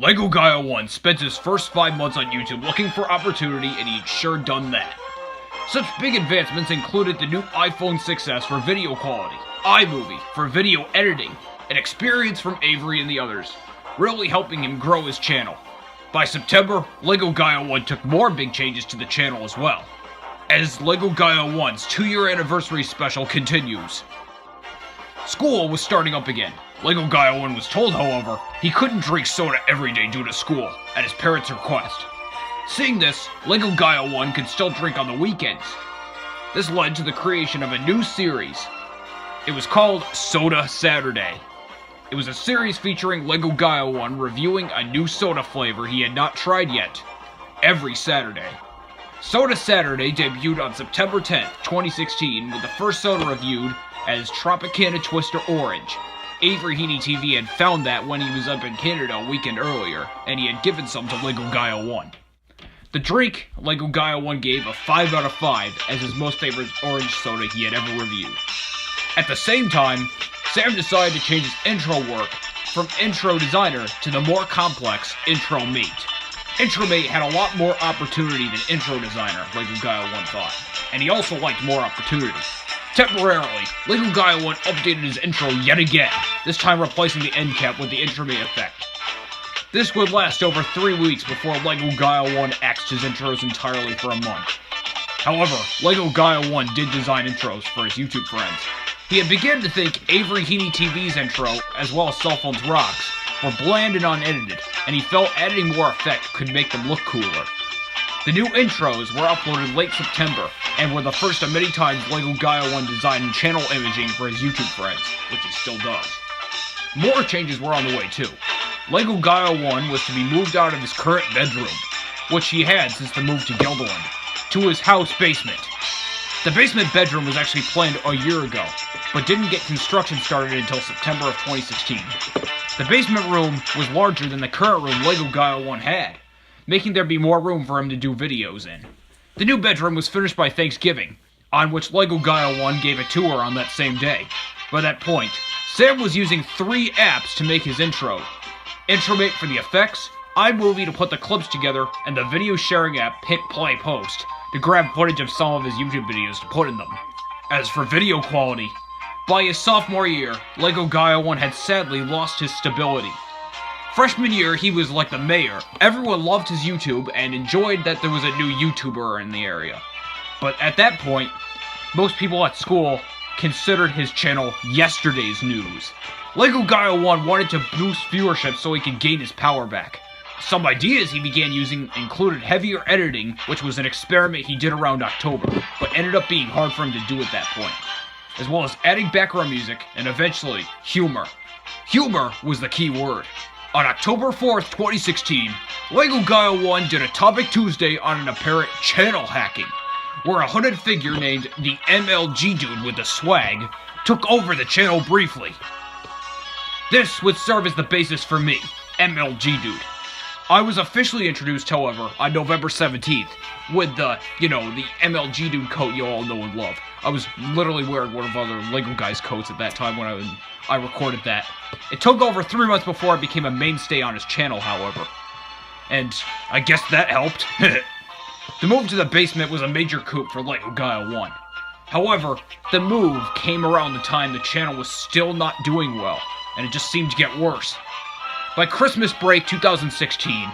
LEGOGUY01 spent his first 5 months on YouTube looking for opportunity, and he'd sure done that. Such big advancements included the new iPhone 6s for video quality, iMovie for video editing, and experience from Avery and the others, really helping him grow his channel. By September, LEGOGUY01 took more big changes to the channel as well, as LEGOGUY01's 2-year anniversary special continues. School was starting up again. LEGOGUY01 was told, however, he couldn't drink soda every day due to school, at his parents' request. Seeing this, LEGOGUY01 could still drink on the weekends. This led to the creation of a new series. It was called Soda Saturday. It was a series featuring LEGOGUY01 reviewing a new soda flavor he had not tried yet, every Saturday. Soda Saturday debuted on September 10th, 2016, with the first soda reviewed as Tropicana Twister Orange. Avery Heaney TV had found that when he was up in Canada a weekend earlier, and he had given some to LEGOGUY01. The drink, LEGOGUY01 gave a 5 out of 5 as his most favorite orange soda he had ever reviewed. At the same time, Sam decided to change his intro work from intro designer to the more complex intro mate. Intro mate had a lot more opportunity than intro designer, LEGOGUY01 thought, and he also liked more opportunity. Temporarily, LEGOGUY01 updated his intro yet again, this time replacing the end cap with the intro mate effect. This would last over 3 weeks before LEGOGUY01 axed his intros entirely for a month. However, LEGOGUY01 did design intros for his YouTube friends. He had begun to think Avery Heaney TV's intro, as well as Cell Phones Rocks, were bland and unedited, and he felt adding more effect could make them look cooler. The new intros were uploaded late September, and were the first of many times LEGOGUY01 designed channel imaging for his YouTube friends, which he still does. More changes were on the way too. LEGOGUY01 was to be moved out of his current bedroom, which he had since the move to Gelderland, to his house basement. The basement bedroom was actually planned a year ago, but didn't get construction started until September of 2016. The basement room was larger than the current room LEGOGUY01 had, making there be more room for him to do videos in. The new bedroom was finished by Thanksgiving, on which LEGOGUY01 gave a tour on that same day. By that point, Sam was using 3 apps to make his intro. Intromate for the effects, iMovie to put the clips together, and the video sharing app Pick Play Post to grab footage of some of his YouTube videos to put in them. As for video quality, by his sophomore year, LEGOGUY01 had sadly lost his stability. Freshman year, he was like the mayor. Everyone loved his YouTube and enjoyed that there was a new YouTuber in the area. But at that point, most people at school considered his channel yesterday's news. LEGOGUY01 wanted to boost viewership so he could gain his power back. Some ideas he began using included heavier editing, which was an experiment he did around October, but ended up being hard for him to do at that point, as well as adding background music, and eventually, humor. Humor was the key word. On October 4th, 2016, LEGOGUY01 did a Topic Tuesday on an apparent channel hacking, where a hooded figure named the MLG Dude with the swag took over the channel briefly. This would serve as the basis for me, MLG Dude. I was officially introduced, however, on November 17th, with the MLG Dude coat you all know and love. I was literally wearing one of other LEGO Guys coats at that time when I recorded that. It took over 3 months before I became a mainstay on his channel, however. And I guess that helped. The move to the basement was a major coup for LEGOGUY01. However, the move came around the time the channel was still not doing well, and it just seemed to get worse. By Christmas break 2016,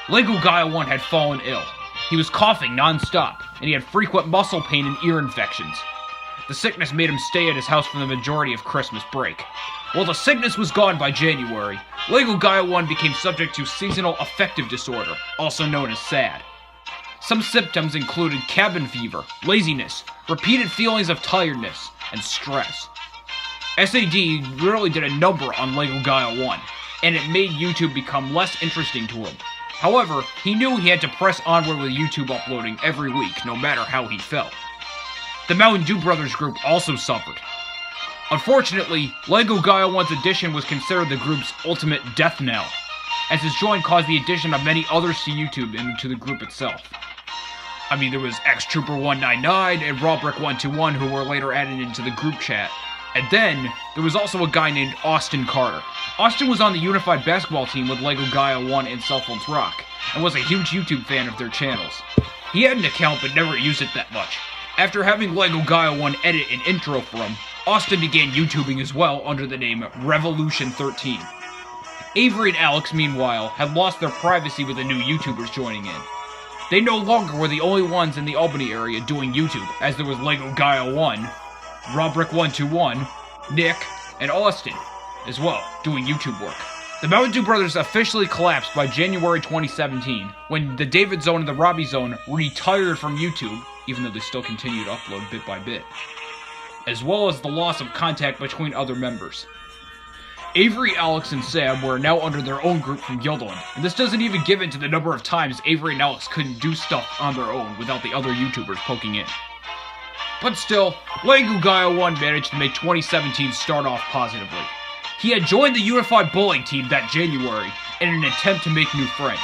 LEGOGUY01 had fallen ill. He was coughing non-stop, and he had frequent muscle pain and ear infections. The sickness made him stay at his house for the majority of Christmas break. While the sickness was gone by January, LEGOGUY01 became subject to seasonal affective disorder, also known as SAD. Some symptoms included cabin fever, laziness, repeated feelings of tiredness, and stress. SAD really did a number on LEGOGUY01, and it made YouTube become less interesting to him. However, he knew he had to press onward with YouTube uploading every week, no matter how he felt. The Mountain Dew Brothers group also suffered. Unfortunately, LEGOGUY01's addition was considered the group's ultimate death knell, as his join caused the addition of many others to YouTube and to the group itself. I mean, there was X-Trooper199 and Rawbrick121 who were later added into the group chat, And then, there was also a guy named Austin Carter. Austin was on the unified basketball team with LEGO Guy01 and Cell Phones Rock, and was a huge YouTube fan of their channels. He had an account but never used it that much. After having LEGO Guy01 edit an intro for him, Austin began YouTubing as well under the name Revolution13. Avery and Alex, meanwhile, had lost their privacy with the new YouTubers joining in. They no longer were the only ones in the Albany area doing YouTube, as there was LEGO Guy01, Robrick121, Nick, and Austin, as well, doing YouTube work. The Mountain Dew brothers officially collapsed by January 2017, when the David Zone and the Robbie Zone retired from YouTube, even though they still continue to upload bit by bit, as well as the loss of contact between other members. Avery, Alex, and Sam were now under their own group from Guilderland, and this doesn't even give in to the number of times Avery and Alex couldn't do stuff on their own without the other YouTubers poking in. But still, LEGO Guy01 managed to make 2017 start off positively. He had joined the unified bowling team that January in an attempt to make new friends.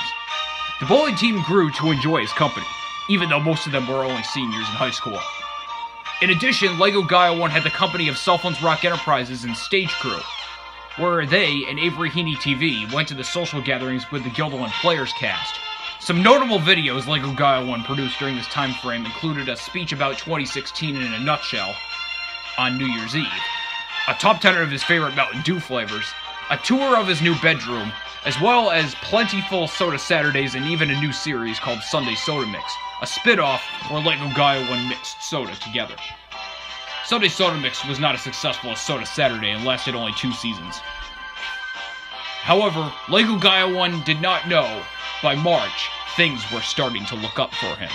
The bowling team grew to enjoy his company, even though most of them were only seniors in high school. In addition, LEGO Guy01 had the company of Cell Phones Rock Enterprises and Stage Crew, where they and Avery Heaney TV went to the social gatherings with the Guilderland Players cast. Some notable videos LEGO Guy01 produced during this time frame included a speech about 2016 in a nutshell on New Year's Eve, a top 10 of his favorite Mountain Dew flavors, a tour of his new bedroom, as well as plentiful soda Saturdays and even a new series called Sunday Soda Mix, a spin-off where LEGO Guy01 mixed soda together. Sunday Soda Mix was not as successful as Soda Saturday and lasted only 2 seasons. However, LEGO Guy01 did not know, by March, things were starting to look up for him.